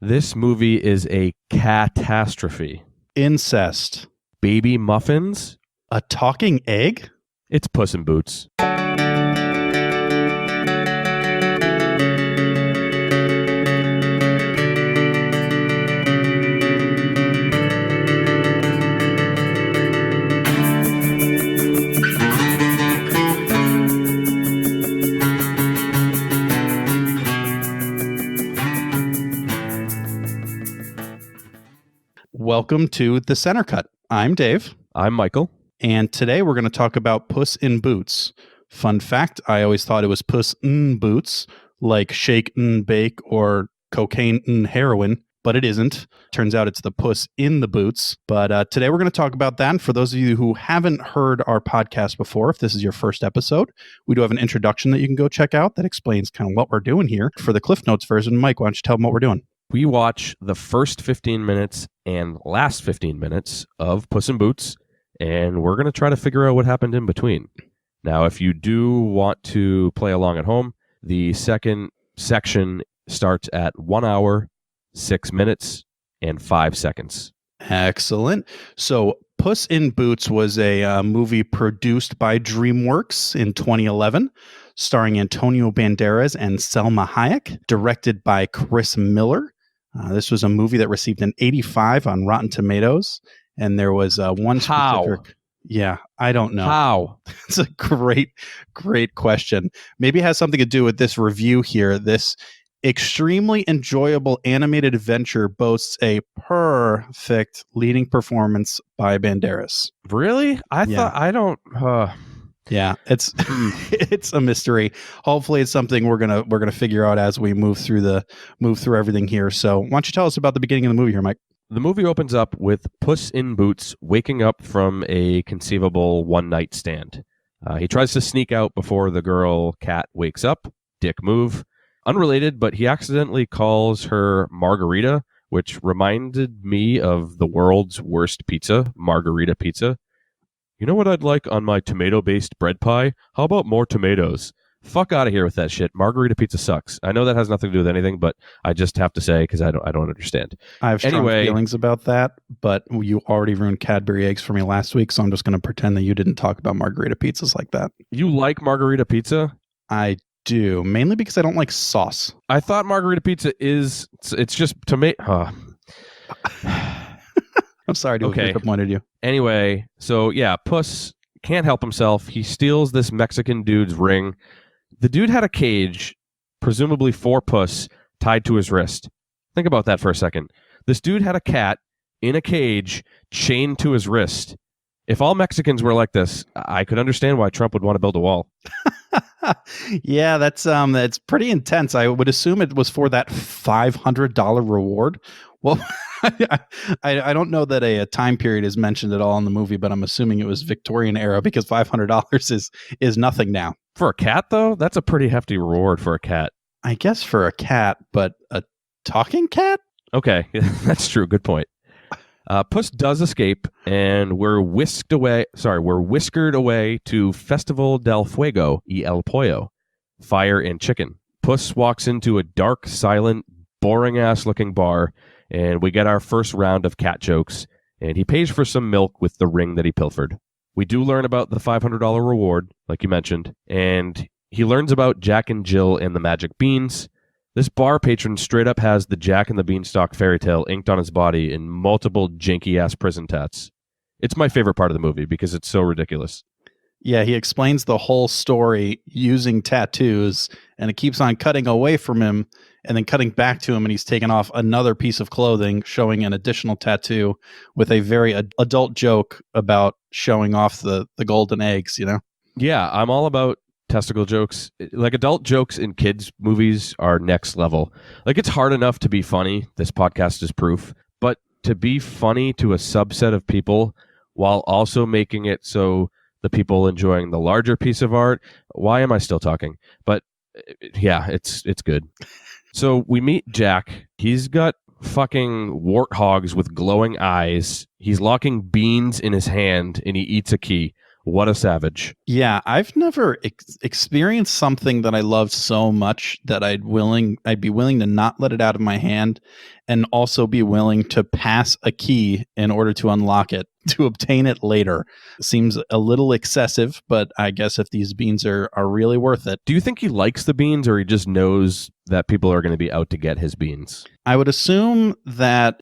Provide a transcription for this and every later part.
This movie is a catastrophe. Incest. Baby muffins? A talking egg? It's Puss in Boots. Welcome to The Center Cut. I'm Dave. I'm Michael. And today we're going to talk about Puss in Boots. Fun fact, I always thought it was Puss in Boots, like shake and bake or cocaine and heroin, but it isn't. Turns out it's the Puss in the Boots. But today we're going to talk about that. And for those of you who haven't heard our podcast before, if this is your first episode, we do have an introduction that you can go check out that explains kind of what we're doing here. For the Cliff Notes version, Mike, why don't you tell them what we're doing? We watch the first 15 minutes and last 15 minutes of Puss in Boots, and we're going to try to figure out what happened in between. Now, if you do want to play along at home, the second section starts at 1 hour, 6 minutes, and 5 seconds. Excellent. So Puss in Boots was a movie produced by DreamWorks in 2011, starring Antonio Banderas and Salma Hayek, directed by Chris Miller. This was a movie that received an 85 on Rotten Tomatoes, and there was one specific... How? Yeah, I don't know. How? It's a great question. Maybe it has something to do with this review here. This extremely enjoyable animated adventure boasts a perfect leading performance by Banderas. Really? Yeah, it's it's a mystery. Hopefully, it's something we're gonna figure out as we move through everything here. So, why don't you tell us about the beginning of the movie here, Mike? The movie opens up with Puss in Boots waking up from a conceivable one-night stand. He tries to sneak out before the girl cat wakes up. Dick move. Unrelated, but he accidentally calls her Margarita, which reminded me of the world's worst pizza, Margarita pizza. You know what I'd like on my tomato-based bread pie? How about more tomatoes? Fuck out of here with that shit. Margarita pizza sucks. I know that has nothing to do with anything, but I just have to say because I don't understand. I have strong feelings about that, but you already ruined Cadbury eggs for me last week, so I'm just going to pretend that you didn't talk about Margarita pizzas like that. You like Margarita pizza? I do, mainly because I don't like sauce. I thought Margarita pizza it's just tomato. I'm sorry to have disappointed you. Anyway, so yeah, Puss can't help himself. He steals this Mexican dude's ring. The dude had a cage, presumably for Puss, tied to his wrist. Think about that for a second. This dude had a cat in a cage chained to his wrist. If all Mexicans were like this, I could understand why Trump would want to build a wall. Yeah, that's pretty intense. I would assume it was for that $500 reward. Well, I don't know that a time period is mentioned at all in the movie, but I'm assuming it was Victorian era because $500 is nothing now. For a cat, though, that's a pretty hefty reward for a cat. I guess for a cat, but a talking cat? Okay, that's true. Good point. Puss does escape, and we're whisked away to Festival del Fuego y el Pollo, Fire and Chicken. Puss walks into a dark, silent, boring-ass looking bar, and we get our first round of cat jokes, and he pays for some milk with the ring that he pilfered. We do learn about the $500 reward, like you mentioned, and he learns about Jack and Jill and the magic beans. This bar patron straight up has the Jack and the Beanstalk fairy tale inked on his body in multiple janky-ass prison tats. It's my favorite part of the movie because it's so ridiculous. Yeah, he explains the whole story using tattoos, and it keeps on cutting away from him and then cutting back to him, and he's taken off another piece of clothing, showing an additional tattoo with a very adult joke about showing off the golden eggs, you know? Yeah, I'm all about testicle jokes. Like, adult jokes in kids' movies are next level. Like, it's hard enough to be funny. This podcast is proof. But to be funny to a subset of people while also making it so the people enjoying the larger piece of art. Why am I still talking? But yeah, it's good. So we meet Jack. He's got fucking warthogs with glowing eyes. He's locking beans in his hand, and he eats a key. What a savage. Yeah, I've never experienced something that I loved so much that I'd be willing to not let it out of my hand, and also be willing to pass a key in order to unlock it to obtain it later. Seems a little excessive, but I guess if these beans are really worth it. Do you think he likes the beans, or he just knows that people are going to be out to get his beans? I would assume that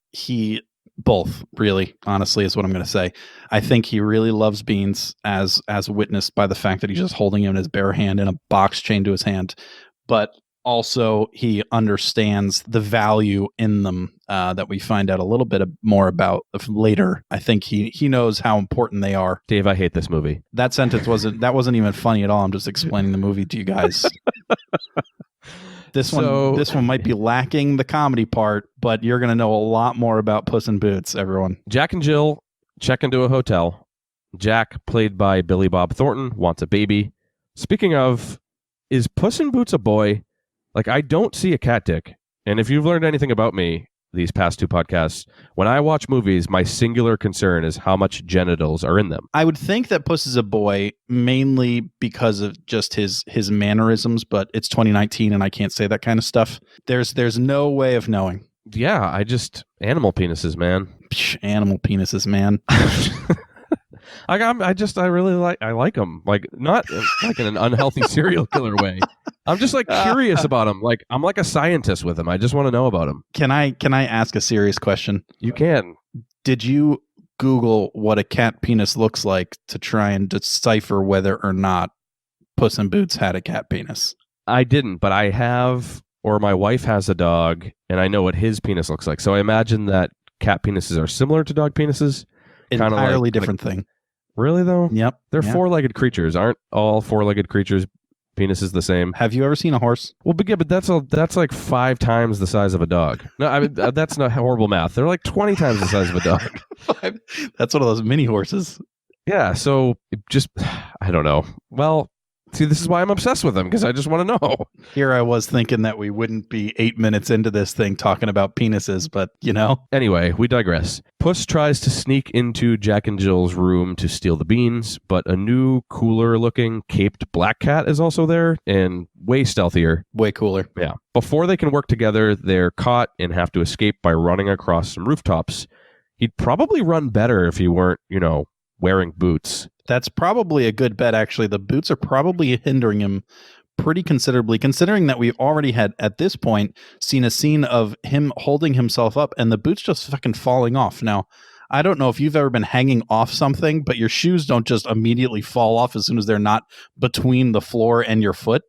both, really, honestly, is what I'm going to say. I think he really loves beans, as witnessed by the fact that he's just holding him in his bare hand in a box chained to his hand. But also, he understands the value in them that we find out a little bit more about later. I think he knows how important they are. Dave, I hate this movie. That sentence wasn't even funny at all. I'm just explaining the movie to you guys. This one might be lacking the comedy part, but you're going to know a lot more about Puss in Boots, everyone. Jack and Jill check into a hotel. Jack, played by Billy Bob Thornton, wants a baby. Speaking of, is Puss in Boots a boy? Like, I don't see a cat dick. And if you've learned anything about me these past 2 podcasts, when I watch movies, my singular concern is how much genitals are in them. I would think that Puss is a boy mainly because of just his mannerisms, but it's 2019 and I can't say that kind of stuff. There's no way of knowing. Yeah, animal penises, man. Animal penises, man. I really like them. Like, not like in an unhealthy serial killer way. I'm just like curious about them. Like, I'm like a scientist with them. I just want to know about them. Can I ask a serious question? You can. Did you Google what a cat penis looks like to try and decipher whether or not Puss in Boots had a cat penis? I didn't, but I have, or my wife has a dog, and I know what his penis looks like. So I imagine that cat penises are similar to dog penises. Entirely different thing. Really, though? Yep. They're four-legged creatures. Aren't all four-legged creatures' penises the same? Have you ever seen a horse? Well, but yeah, but that's like 5 times the size of a dog. No, I mean, that's not horrible math. They're like 20 times the size of a dog. That's one of those mini horses. Yeah, so just, I don't know. Well, see, this is why I'm obsessed with them, because I just want to know. Here I was thinking that we wouldn't be 8 minutes into this thing talking about penises, but, you know. Anyway, we digress. Puss tries to sneak into Jack and Jill's room to steal the beans, but a new, cooler-looking caped black cat is also there, and way stealthier. Way cooler. Yeah. Before they can work together, they're caught and have to escape by running across some rooftops. He'd probably run better if he weren't, wearing boots. That's probably a good bet, actually. The boots are probably hindering him pretty considerably, considering that we've already had, at this point, seen a scene of him holding himself up and the boots just fucking falling off. Now, I don't know if you've ever been hanging off something, but your shoes don't just immediately fall off as soon as they're not between the floor and your foot.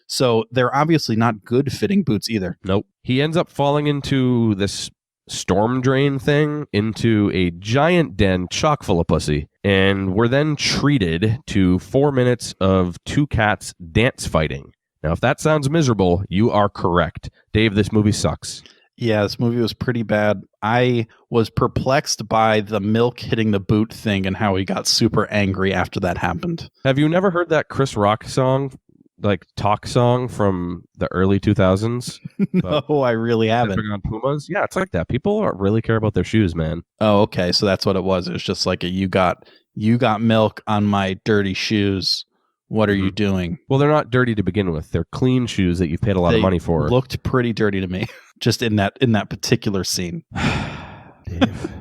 So they're obviously not good fitting boots either. Nope. He ends up falling into this storm drain thing, into a giant den chock full of pussy, and we're then treated to 4 minutes of 2 cats dance fighting. Now, if that sounds miserable, you are correct. Dave, this movie sucks. Yeah, this movie was pretty bad. I was perplexed by the milk hitting the boot thing and how he got super angry after that happened. Have you never heard that Chris Rock song, like talk song from the early 2000s? No, I really haven't. On Pumas? Yeah, it's like that. People really care about their shoes, man. Oh, okay. So that's what it was. It was just like you got milk on my dirty shoes. What are you doing? Well, they're not dirty to begin with. They're clean shoes that you've paid a lot of money for. Looked pretty dirty to me, just in that particular scene. Dave.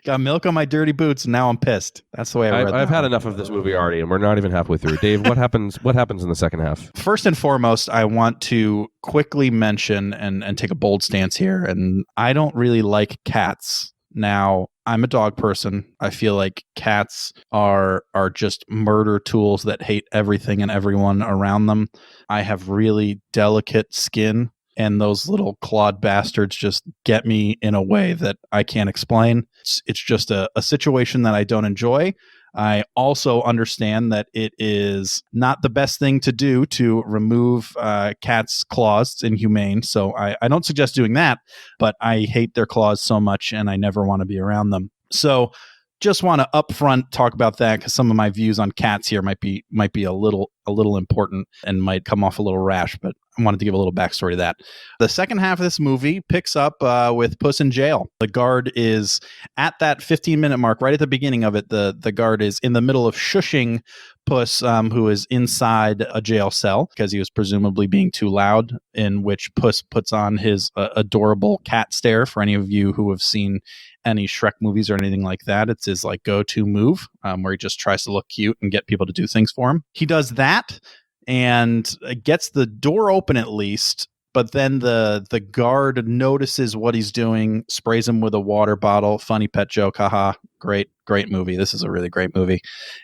Got milk on my dirty boots, and now I'm pissed. That's the way I've had enough of this movie already, and we're not even halfway through. Dave, what happens in the second half? First and foremost, I want to quickly mention and take a bold stance here, and I don't really like cats. Now, I'm a dog person. I feel like cats are just murder tools that hate everything and everyone around them. I have really delicate skin, and those little clawed bastards just get me in a way that I can't explain. It's just a situation that I don't enjoy. I also understand that it is not the best thing to do to remove cats' claws. It's inhumane, so I don't suggest doing that, but I hate their claws so much, and I never want to be around them. So just want to upfront talk about that, because some of my views on cats here might be a little a little important and might come off a little rash, but I wanted to give a little backstory to that. The second half of this movie picks up with Puss in jail. The guard is at that 15-minute mark, right at the beginning of it. The guard is in the middle of shushing Puss, who is inside a jail cell because he was presumably being too loud, in which Puss puts on his adorable cat stare. For any of you who have seen any Shrek movies or anything like that, it's his like go-to move, where he just tries to look cute and get people to do things for him. He does that and gets the door open at least, but then the guard notices what he's doing, sprays him with a water bottle. Funny pet joke, haha. Great movie. This is a really great movie.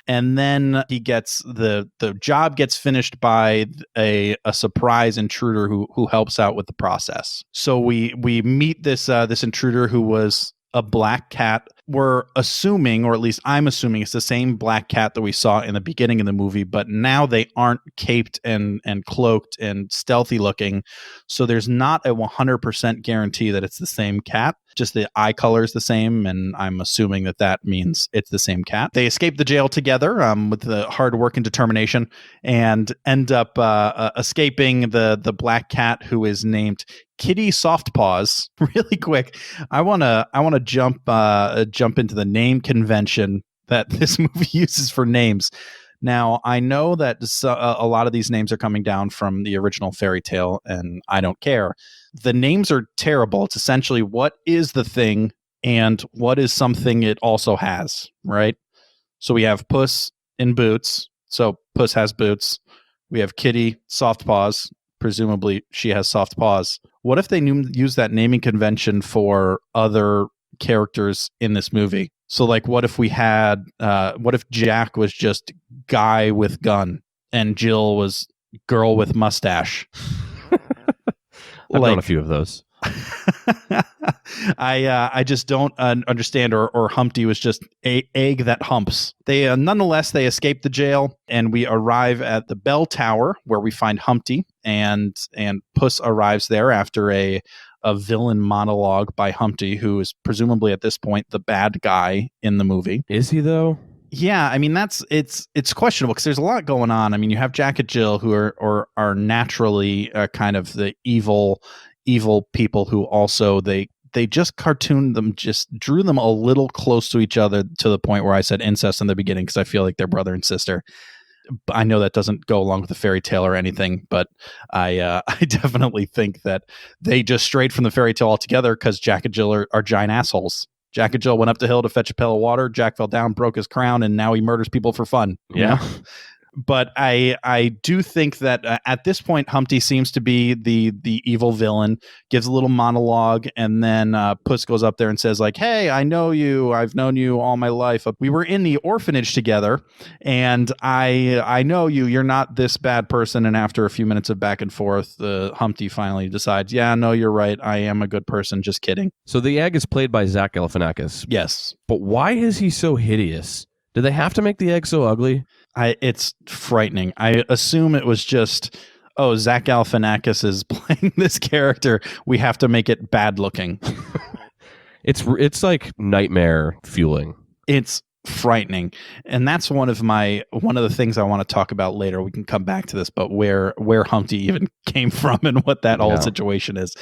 And then he gets the job gets finished by a surprise intruder who helps out with the process. So we meet this intruder who was a black cat. We're assuming, or at least I'm assuming, it's the same black cat that we saw in the beginning of the movie, but now they aren't caped and cloaked and stealthy looking. So there's not a 100% guarantee that it's the same cat. Just the eye color is the same, and I'm assuming that means it's the same cat. They escape the jail together with the hard work and determination, and end up escaping the black cat, who is named Kitty Softpaws. Really quick, I wanna jump into the name convention that this movie uses for names. Now, I know that a lot of these names are coming down from the original fairy tale, and I don't care. The names are terrible. It's essentially what is the thing and what is something it also has, right? So we have Puss in boots. So Puss has boots. We have Kitty, soft paws. Presumably she has soft paws. What if they use that naming convention for other characters in this movie? So like, what if Jack was just guy with gun and Jill was girl with mustache? I've known a few of those. I just don't understand. Or Humpty was just a egg that humps. They nonetheless they escape the jail, and we arrive at the bell tower where we find Humpty, and Puss arrives there after a villain monologue by Humpty, who is presumably at this point the bad guy in the movie. Is he though? Yeah, I mean it's questionable because there's a lot going on. I mean, you have Jack and Jill who are naturally kind of the evil people who also they just cartooned them, just drew them a little close to each other to the point where I said incest in the beginning because I feel like they're brother and sister. I know that doesn't go along with the fairy tale or anything, but I definitely think that they just strayed from the fairy tale altogether because Jack and Jill are giant assholes. Jack and Jill went up the hill to fetch a pail of water. Jack fell down, broke his crown, and now he murders people for fun. Yeah. You know? But I do think that at this point, Humpty seems to be the evil villain, gives a little monologue, and then Puss goes up there and says, like, hey, I know you. I've known you all my life. We were in the orphanage together, and I know you. You're not this bad person. And after a few minutes of back and forth, Humpty finally decides, yeah, no, you're right. I am a good person. Just kidding. So the egg is played by Zach Galifianakis. Yes. But why is he so hideous? Did they have to make the egg so ugly? It's frightening. I assume it was just, Zach Galifianakis is playing this character. We have to make it bad looking. It's like nightmare fueling. It's frightening, and that's one of the things I want to talk about later. We can come back to this, but where Humpty even came from and what that whole situation is.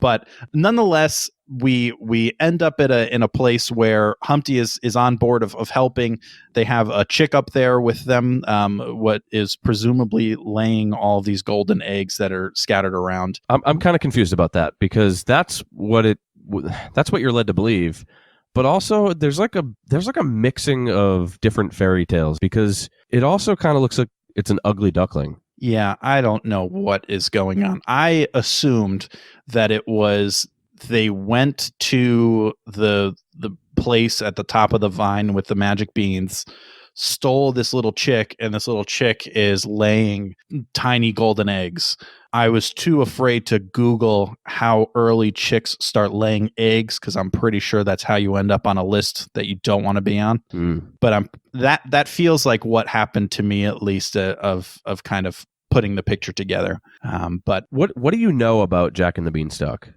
But nonetheless, we end up in a place where Humpty is on board of helping. They have a chick up there with them, what is presumably laying all of these golden eggs that are scattered around. I'm kind of confused about that because that's what you're led to believe. But also, there's like a mixing of different fairy tales because it also kind of looks like it's an ugly duckling. Yeah, I don't know what is going on. I assumed that it was they went to the place at the top of the vine with the magic beans, stole this little chick, and this little chick is laying tiny golden eggs. I was too afraid to Google how early chicks start laying eggs because I'm pretty sure that's how you end up on a list that you don't want to be on. But that feels like what happened to me, at least, of kind of putting the picture together. But what do you know about Jack and the Beanstalk?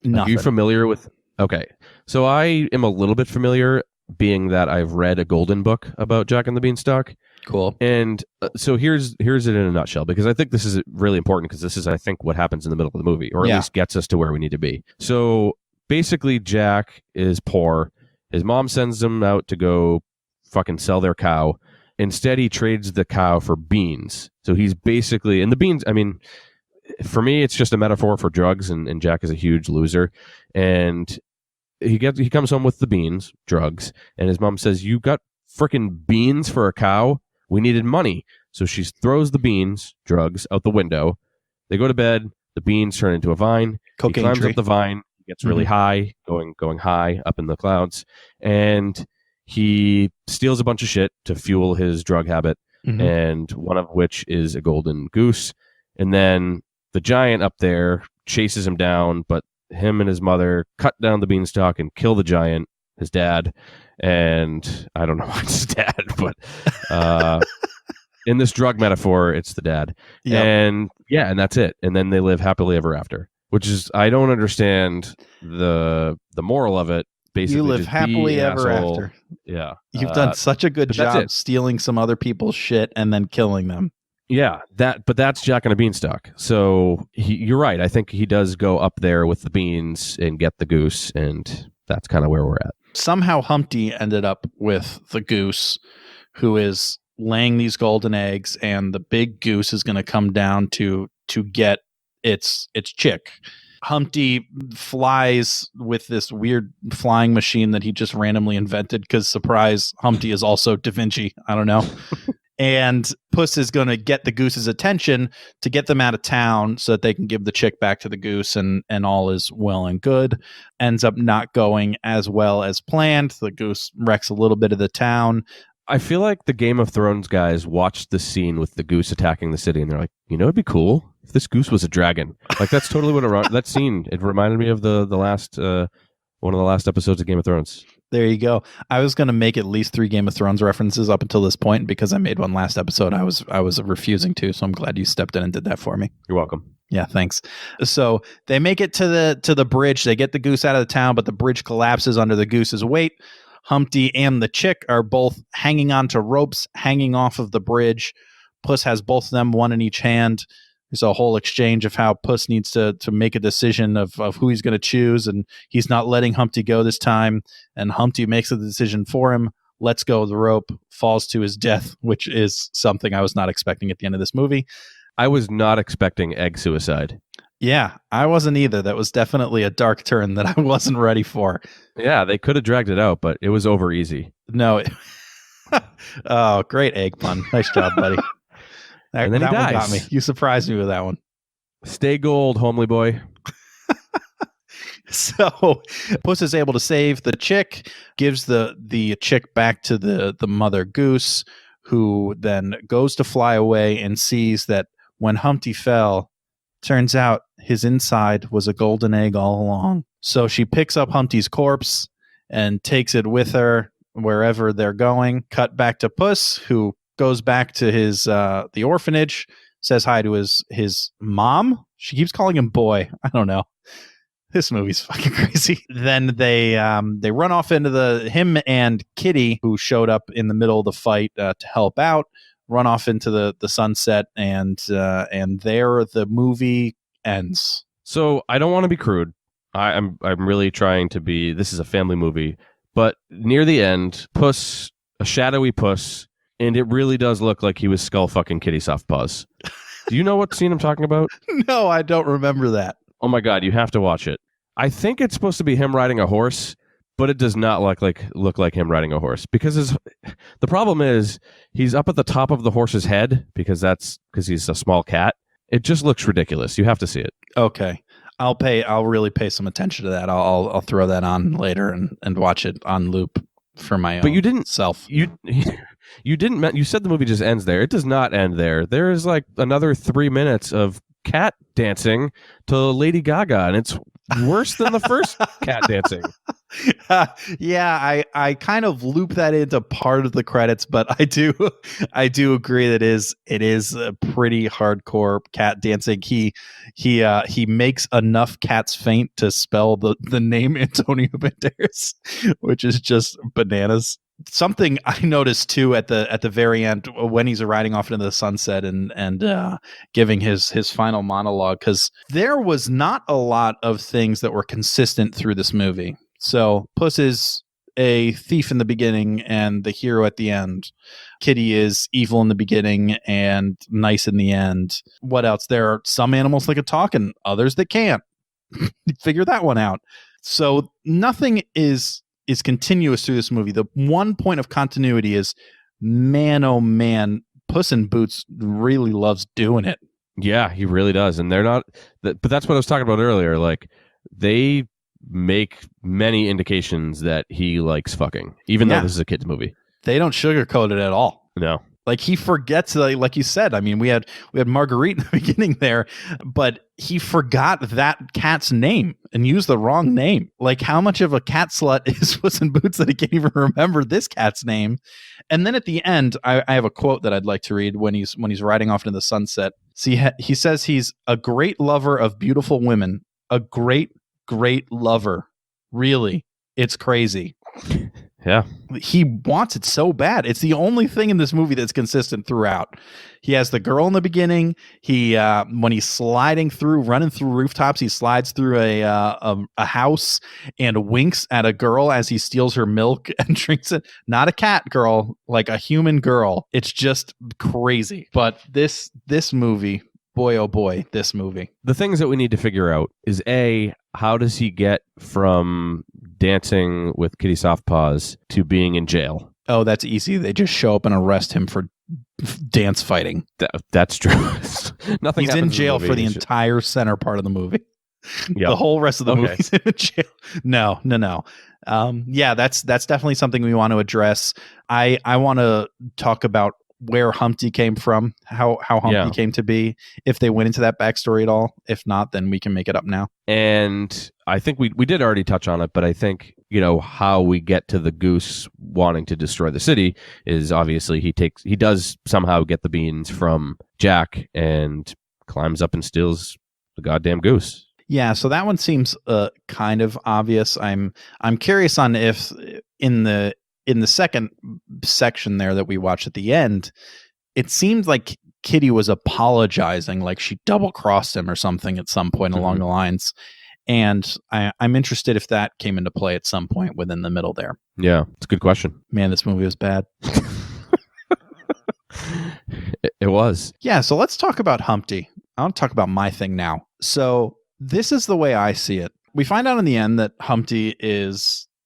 Nothing. Are you familiar with? Okay, so I am a little bit familiar, being that I've read a golden book about Jack and the Beanstalk. Cool. And so here's it in a nutshell, because I think this is really important, because this is, I think, what happens in the middle of the movie, or at least gets us to where we need to be. So basically, Jack is poor. His mom sends him out to go fucking sell their cow. Instead, he trades the cow for beans. So he's basically, and the beans, I mean, for me, it's just a metaphor for drugs, and Jack is a huge loser. And he comes home with the beans, drugs, and his mom says, "You got freaking beans for a cow? We needed money." So she throws the beans, drugs, out the window. They go to bed. The beans turn into a vine. Cocaine he climbs tree. up the vine, gets really high, going high up in the clouds, and he steals a bunch of shit to fuel his drug habit, and one of which is a golden goose. And then the giant up there chases him down, but him and his mother cut down the beanstalk and kill the giant, his dad. And I don't know why it's his dad, but in this drug metaphor, it's the dad. Yep. And that's it. And then they live happily ever after, which is, I don't understand the moral of it. Basically, you live happily ever after. Yeah. You've done such a good job stealing some other people's shit and then killing them. Yeah, but that's Jack and a Beanstalk. So you're right. I think he does go up there with the beans and get the goose, and that's kind of where we're at. Somehow Humpty ended up with the goose, who is laying these golden eggs, and the big goose is going to come down to get its chick. Humpty flies with this weird flying machine that he just randomly invented because, surprise, Humpty is also Da Vinci. I don't know. And Puss is going to get the goose's attention to get them out of town so that they can give the chick back to the goose, and all is well and good. Ends up not going as well as planned. The goose wrecks a little bit of the town. I feel like the Game of Thrones guys watched the scene with the goose attacking the city, and they're like, it'd be cool if this goose was a dragon. Like, that's totally what that scene, it reminded me of the last one of the last episodes of Game of Thrones. There you go. I was going to make at least 3 Game of Thrones references up until this point, and because I made one last episode, I was refusing to. So I'm glad you stepped in and did that for me. You're welcome. Yeah, thanks. So they make it to the bridge. They get the goose out of the town, but the bridge collapses under the goose's weight. Humpty and the chick are both hanging onto ropes, hanging off of the bridge. Puss has both of them, one in each hand. There's a whole exchange of how Puss needs to make a decision of who he's going to choose, and he's not letting Humpty go this time, and Humpty makes the decision for him, lets go of the rope, falls to his death, which is something I was not expecting at the end of this movie. I was not expecting egg suicide. Yeah, I wasn't either. That was definitely a dark turn that I wasn't ready for. Yeah, they could have dragged it out, but it was over easy. No. Oh, great egg pun. Nice job, buddy. And then he dies. One got me. You surprised me with that one. Stay gold, homely boy. So Puss is able to save the chick, gives the chick back to the mother goose, who then goes to fly away and sees that when Humpty fell, turns out his inside was a golden egg all along. So she picks up Humpty's corpse and takes it with her wherever they're going. Cut back to Puss, who goes back to his the orphanage, says hi to his mom. She keeps calling him boy. I don't know. This movie's fucking crazy. Then they run off into him and Kitty, who showed up in the middle of the fight to help out, run off into the sunset, and there the movie ends. So I don't want to be crude. I'm really trying to be. This is a family movie, but near the end, Puss, a shadowy Puss. And it really does look like he was skull fucking Kitty soft paws. Do you know what scene I'm talking about? No, I don't remember that. Oh my God, you have to watch it. I think it's supposed to be him riding a horse, but it does not look like him riding a horse, because the problem is he's up at the top of the horse's head because he's a small cat. It just looks ridiculous. You have to see it. Okay. I'll really pay some attention to that. I'll throw that on later and watch it on loop for my own. But you didn't self. You didn't. You said the movie just ends there. It does not end there. There is like another 3 minutes of cat dancing to Lady Gaga, and it's worse than the first cat dancing. Yeah, I kind of loop that into part of the credits, but I do agree that it is a pretty hardcore cat dancing. He makes enough cats faint to spell the name Antonio Banderas, which is just bananas. something I noticed too at the very end when he's riding off into the sunset and giving his final monologue, because there was not a lot of things that were consistent through this movie. So Puss is a thief in the beginning and the hero at the end. Kitty is evil in the beginning and nice in the end. What else? There are some animals that can talk and others that can't. Figure that one out. So nothing is continuous through this movie. The one point of continuity is, man, oh man, Puss in Boots really loves doing it. Yeah, he really does. And they're not, but that's what I was talking about earlier. Like, they make many indications that he likes fucking, even though this is a kid's movie. They don't sugarcoat it at all. No. Like, he forgets, like you said, I mean, we had Marguerite in the beginning there, but he forgot that cat's name and used the wrong name. Like, how much of a cat slut is Puss in Boots that he can't even remember this cat's name? And then at the end, I have a quote that I'd like to read when he's riding off into the sunset. See, he says he's a great lover of beautiful women, a great, great lover. Really, it's crazy. Yeah. He wants it so bad. It's the only thing in this movie that's consistent throughout. He has the girl in the beginning. He when he's running through rooftops, he slides through a house and winks at a girl as he steals her milk and drinks it. Not a cat girl, like a human girl. It's just crazy. But this movie, boy, oh boy, this movie. The things that we need to figure out is A, how does he get from dancing with Kitty Softpaws to being in jail? Oh, that's easy. They just show up and arrest him for dance fighting. That's true. Nothing. He's in jail for the entire center part of the movie. Yep. The whole rest of the movie he's in jail. No. Yeah, that's definitely something we want to address. I want to talk about where Humpty came from, how Humpty came to be, if they went into that backstory at all. If not, then we can make it up now. And I think we did already touch on it, but I think, how we get to the goose wanting to destroy the city is obviously he does somehow get the beans from Jack and climbs up and steals the goddamn goose. Yeah, so that one seems kind of obvious. I'm curious on if in the second section there that we watched at the end, it seemed like Kitty was apologizing, like she double-crossed him or something at some point along the lines. And I'm interested if that came into play at some point within the middle there. Yeah, it's a good question. Man, this movie was bad. It was. Yeah, so let's talk about Humpty. I want to talk about my thing now. So this is the way I see it. We find out in the end that Humpty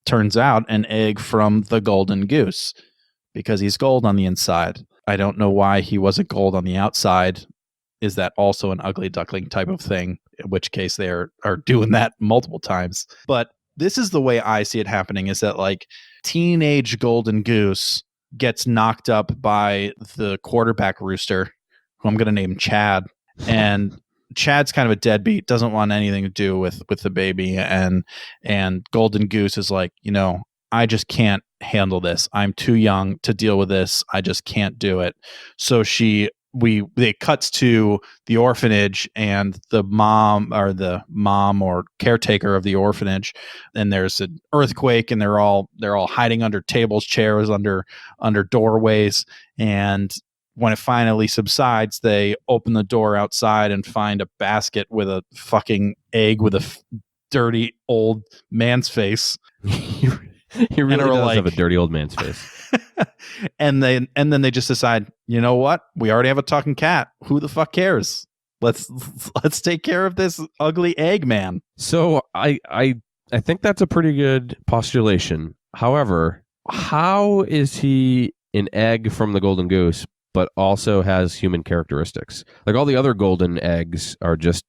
turns out an egg from the golden goose because he's gold on the inside. I don't know why he wasn't gold on the outside. Is that also an ugly duckling type of thing? In which case they are doing that multiple times. But this is the way I see it happening, is that like teenage golden goose gets knocked up by the quarterback rooster, who I'm going to name Chad. And Chad's kind of a deadbeat, doesn't want anything to do with the baby. And golden goose is like, I just can't handle this. I'm too young to deal with this. I just can't do it. So they cuts to the orphanage and the mom or caretaker of the orphanage, and there's an earthquake and they're all hiding under tables, chairs, under doorways. And when it finally subsides, they open the door outside and find a basket with a fucking egg with a dirty old man's face. He really does have a dirty old man's face. and then they just decide, you know what? We already have a talking cat. Who the fuck cares? Let's take care of this ugly egg man. So I think that's a pretty good postulation. However, how is he an egg from the golden goose, but also has human characteristics? Like all the other golden eggs are just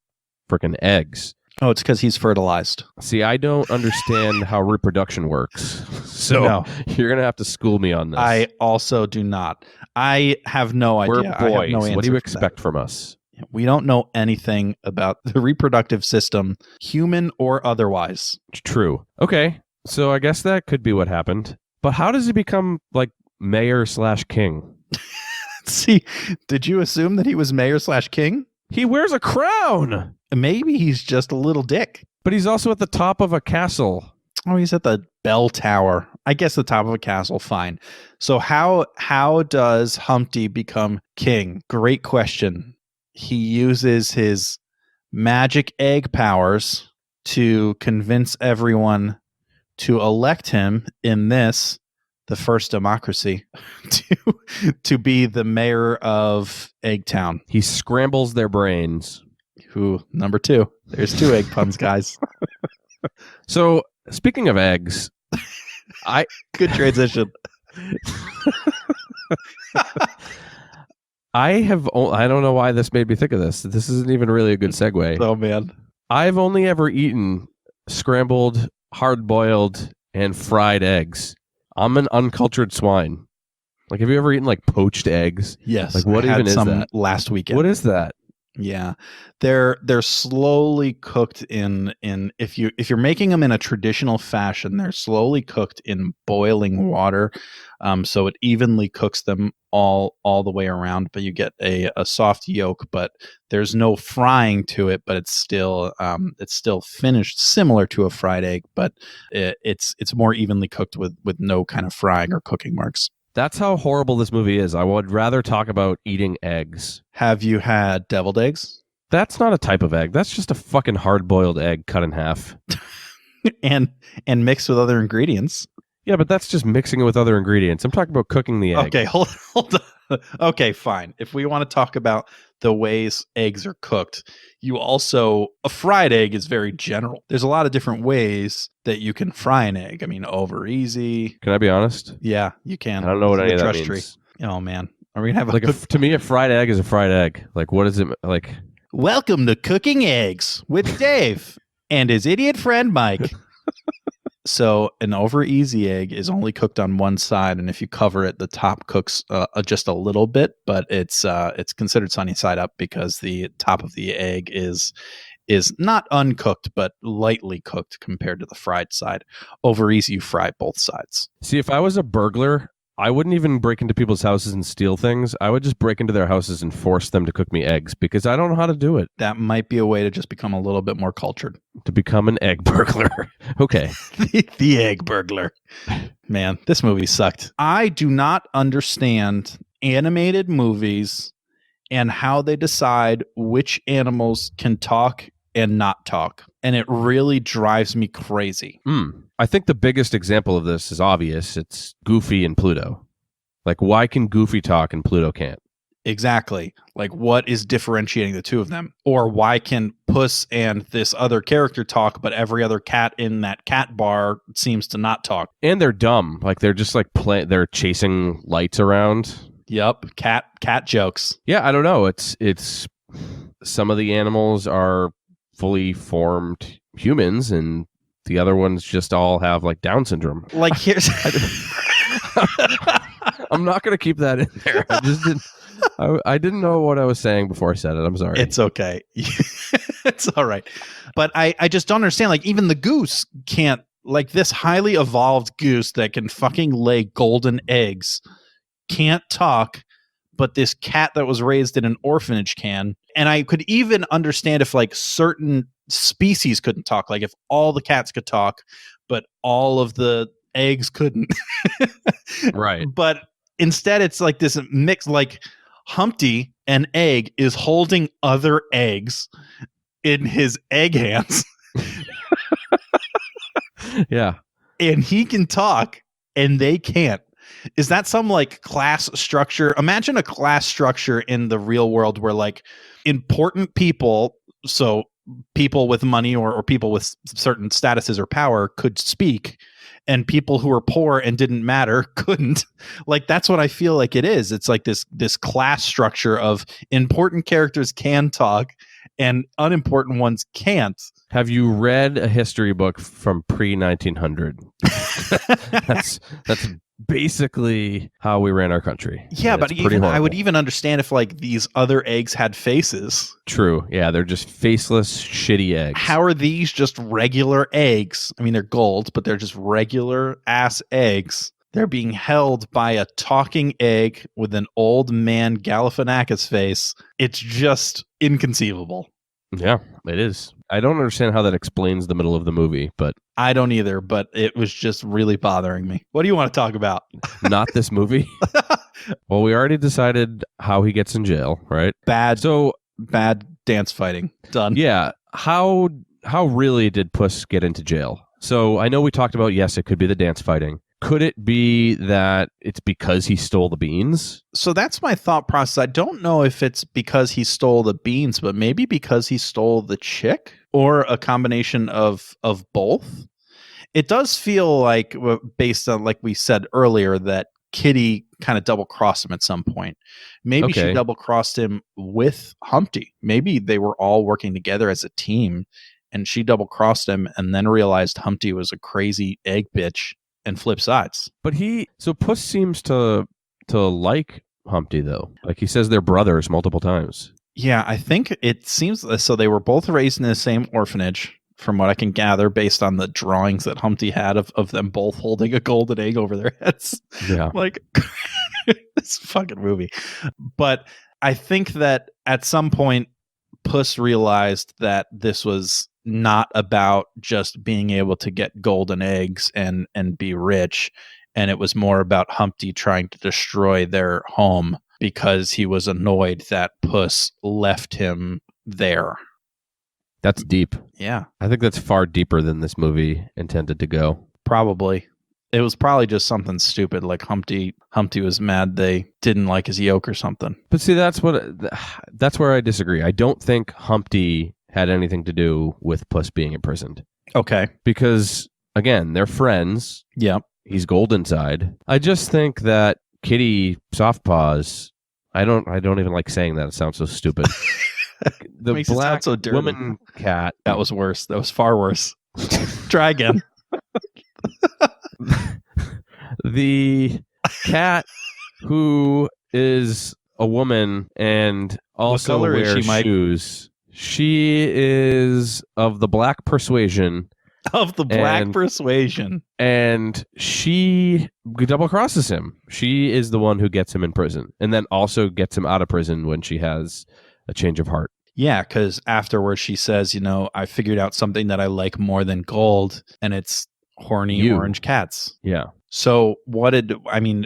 freaking eggs. Oh, it's because he's fertilized. See, I don't understand how reproduction works. So You're going to have to school me on this. I also do not. I have no idea. We're boys. What do you expect from us? We don't know anything about the reproductive system, human or otherwise. True. Okay. So I guess that could be what happened. But how does he become like mayor/king? See, did you assume that he was mayor/king? He wears a crown. Maybe he's just a little dick. But he's also at the top of a castle. Oh, he's at the bell tower I guess the top of a castle, fine. So how does Humpty become king? Great question. He uses his magic egg powers to convince everyone to elect him in this, the first democracy, to be the mayor of Eggtown. He scrambles their brains. Who, number 2. There's 2 egg puns, guys. So, speaking of eggs, Good transition. I don't know why this made me think of this. This isn't even really a good segue. Oh, man. I've only ever eaten scrambled, hard-boiled, and fried eggs. I'm an uncultured swine. Like, have you ever eaten like poached eggs? Yes. Like, what I had even is some that? last weekend. What is that? Yeah, they're slowly cooked in if you're making them in a traditional fashion, they're slowly cooked in boiling water, so it evenly cooks them all the way around. But you get a soft yolk, but there's no frying to it. But it's still finished similar to a fried egg, but it's more evenly cooked with no kind of frying or cooking marks. That's how horrible this movie is. I would rather talk about eating eggs. Have you had deviled eggs? That's not a type of egg. That's just a fucking hard-boiled egg cut in half. and mixed with other ingredients. Yeah, but that's just mixing it with other ingredients. I'm talking about cooking the egg. Okay, hold on. Okay, fine. If we want to talk about the ways eggs are cooked, a fried egg is very general. There's a lot of different ways that you can fry an egg. I mean, over easy. Can I be honest? Yeah, you can. I don't know what any of that means. Oh man, are we gonna have like to me, a fried egg is a fried egg. Like, what is it like? Welcome to Cooking Eggs with Dave and his idiot friend Mike. So an over easy egg is only cooked on one side, and if you cover it, the top cooks just a little bit, but it's considered sunny side up because the top of the egg is not uncooked but lightly cooked compared to the fried side. Over easy, you fry both sides. See, if I was a burglar, I wouldn't even break into people's houses and steal things. I would just break into their houses and force them to cook me eggs because I don't know how to do it. That might be a way to just become a little bit more cultured. To become an egg burglar. Okay. The egg burglar. Man, this movie sucked. I do not understand animated movies and how they decide which animals can talk and not talk. And it really drives me crazy. I think the biggest example of this is obvious. It's Goofy and Pluto. Like, why can Goofy talk and Pluto can't? Exactly. Like, what is differentiating the two of them? Or why can Puss and this other character talk, but every other cat in that cat bar seems to not talk? And they're dumb. Like, they're just like they're chasing lights around. Yep. Cat jokes. Yeah, I don't know. It's some of the animals are fully formed humans and the other ones just all have like Down syndrome. Like, here's I'm not going to keep that in there. I didn't know what I was saying before I said it. I'm sorry. It's okay. It's all right. But I just don't understand. Like, even the goose can't, like, this highly evolved goose that can fucking lay golden eggs can't talk, but this cat that was raised in an orphanage can. And I could even understand if like certain species couldn't talk, like if all the cats could talk, but all of the eggs couldn't. Right. But instead it's like this mix, like Humpty, an egg, is holding other eggs in his egg hands. Yeah. And he can talk and they can't. Is that some like class structure? Imagine a class structure in the real world where like important people, so people with money or people with certain statuses or power could speak, and people who were poor and didn't matter couldn't. Like, that's what I feel like it is. It's like this class structure of important characters can talk and unimportant ones can't. Have you read a history book from pre-1900? That's basically how we ran our country. Yeah, but even I would even understand if like these other eggs had faces. True. Yeah, they're just faceless, shitty eggs. How are these just regular eggs? I mean, they're gold, but they're just regular ass eggs. They're being held by a talking egg with an old man Galifianakis face. It's just inconceivable. Yeah, it is. I don't understand how that explains the middle of the movie, but I don't either, but it was just really bothering me. What do you want to talk about? Not this movie. Well, we already decided how he gets in jail, right? Bad So, dance fighting. Done. yeah, how really did Puss get into jail? So I know we talked about, yes, it could be the dance fighting. Could it be that it's because he stole the beans? So that's my thought process. I don't know if it's because he stole the beans, but maybe because he stole the chick, or a combination of both. It does feel like, based on, like we said earlier, that Kitty kind of double crossed him at some point. Maybe she Okay. double crossed him with Humpty. Maybe they were all working together as a team, and she double crossed him and then realized Humpty was a crazy egg bitch and flip sides. But Puss seems to like Humpty, though. Like, he says they're brothers multiple times. Yeah, I think it seems so. They were both raised in the same orphanage, from what I can gather, based on the drawings that Humpty had of them both holding a golden egg over their heads. Yeah. Like, this fucking movie. But I think that at some point, Puss realized that this was not about just being able to get golden eggs and be rich, and it was more about Humpty trying to destroy their home because he was annoyed that Puss left him there. That's deep. Yeah, I think that's far deeper than this movie intended to go. probably. It was probably just something stupid, like Humpty was mad they didn't like his yoke or something. But see, that's where I disagree. I don't think Humpty had anything to do with Puss being imprisoned. Okay. Because, again, they're friends. Yeah. He's gold inside. I just think that Kitty Softpaws, I don't even like saying that. It sounds so stupid. The Makes it black sound so dirty. woman cat. That was worse. That was far worse. Try again. The cat who is a woman and also color is wears she, Mike? shoes. She is of the black persuasion. Of the black persuasion. And she double crosses him. She is the one who gets him in prison, and then also gets him out of prison when she has a change of heart. Yeah, because afterwards she says, I figured out something that I like more than gold, and it's horny orange cats. Yeah. So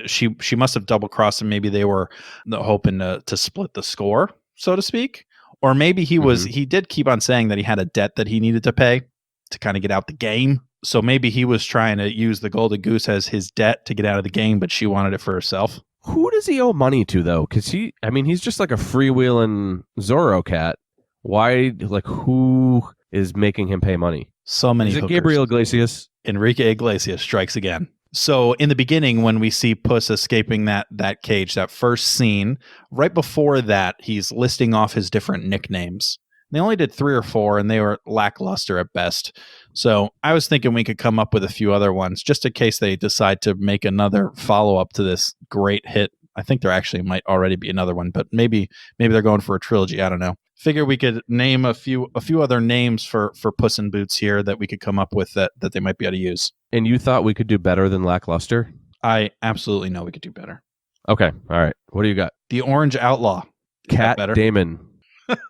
she must have double crossed him. Maybe they were hoping to split the score, so to speak. Or maybe he did keep on saying that he had a debt that he needed to pay to kind of get out the game. So maybe he was trying to use the golden goose as his debt to get out of the game, but she wanted it for herself. Who does he owe money to, though? Because he's just like a freewheeling Zorro cat. Why, who is making him pay money? So many Is it hookers. Gabriel Iglesias? Enrique Iglesias strikes again. So in the beginning, when we see Puss escaping that cage, that first scene, right before that, he's listing off his different nicknames. They only did 3 or 4, and they were lackluster at best. So I was thinking we could come up with a few other ones, just in case they decide to make another follow-up to this great hit. I think there actually might already be another one, but maybe they're going for a trilogy. I don't know. Figure we could name a few other names for Puss in Boots here that we could come up with that they might be able to use. And you thought we could do better than lackluster? I absolutely know we could do better. Okay. All right. What do you got? The Orange Outlaw. Cat Damon.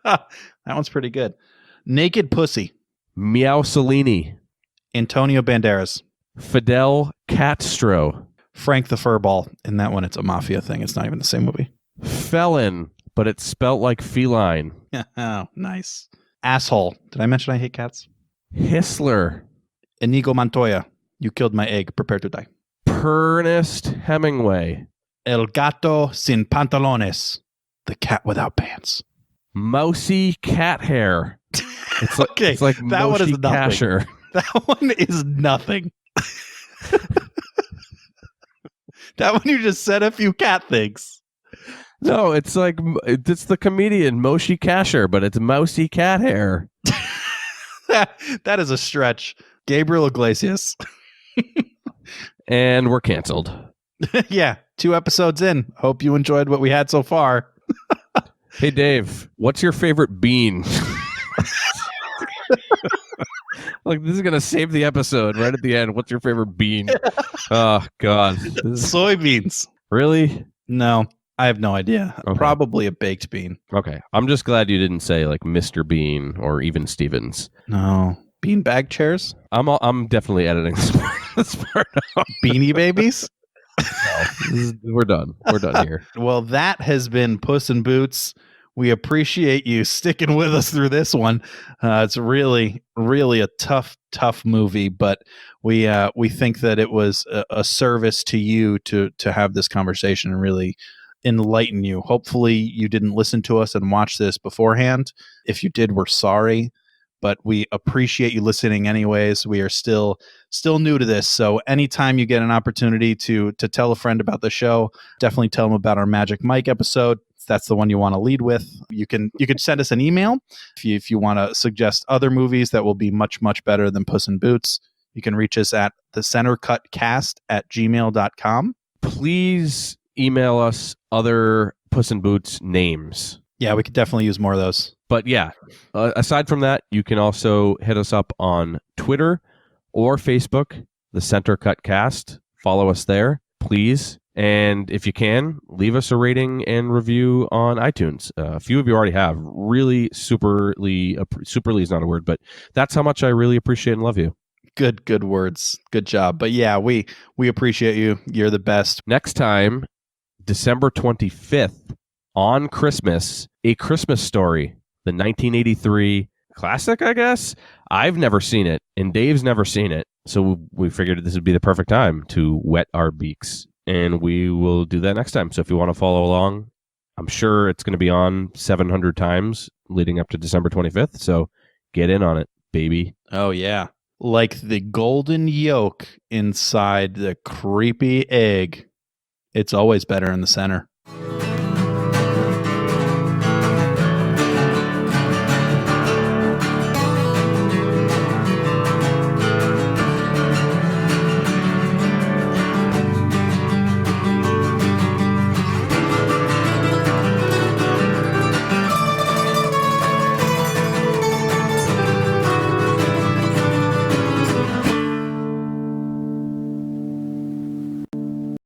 That one's pretty good. Naked Pussy. Meow Cellini. Antonio Banderas. Fidel Castro. Frank the Furball. In that one, it's a mafia thing. It's not even the same movie. Felon, but it's spelt like feline. Oh, nice. Asshole. Did I mention I hate cats? Hissler. Inigo Montoya. You killed my egg. Prepare to die. Ernest Hemingway. El gato sin pantalones. The cat without pants. Mousy cat hair. It's like, okay, it's like that one is nothing. Casher. That one is nothing. That one you just said a few cat things. No, it's the comedian Moshe Kasher, but it's mousy cat hair. That is a stretch. Gabriel Iglesias. And we're canceled. Yeah, 2 episodes in. Hope you enjoyed what we had so far. Hey, Dave, what's your favorite bean? This is going to save the episode right at the end. What's your favorite bean? Oh, God. Soybeans. Really? No, I have no idea. Okay. Probably a baked bean. Okay. I'm just glad you didn't say Mr. Bean or even Stevens. No. Beanbag chairs? I'm definitely editing this part out. Beanie Babies? We're done. We're done here. Well, that has been Puss in Boots. We appreciate you sticking with us through this one. It's really, really a tough movie, but we think that it was a service to you to have this conversation and really enlighten you. Hopefully, you didn't listen to us and watch this beforehand. If you did, we're sorry, but we appreciate you listening anyways. We are still new to this, so anytime you get an opportunity to tell a friend about the show, definitely tell them about our Magic Mike episode. That's the one you want to lead with. You could send us an email if you want to suggest other movies that will be much better than Puss in Boots. You can reach us at thecentercutcast@gmail.com. Please email us other Puss in Boots names. Yeah, we could definitely use more of those. But yeah, aside from that, you can also hit us up on Twitter or Facebook, the Center Cut Cast. Follow us there, please. And if you can, leave us a rating and review on iTunes. A few of you already have. Really superly is not a word, but that's how much I really appreciate and love you. Good words. Good job. But yeah, we appreciate you. You're the best. Next time, December 25th, on Christmas, A Christmas Story, the 1983 classic, I guess. I've never seen it, and Dave's never seen it. So we figured this would be the perfect time to wet our beaks. And we will do that next time. So if you want to follow along, I'm sure it's going to be on 700 times leading up to December 25th. So get in on it, baby. Oh, yeah. Like the golden yolk inside the creepy egg. It's always better in the center.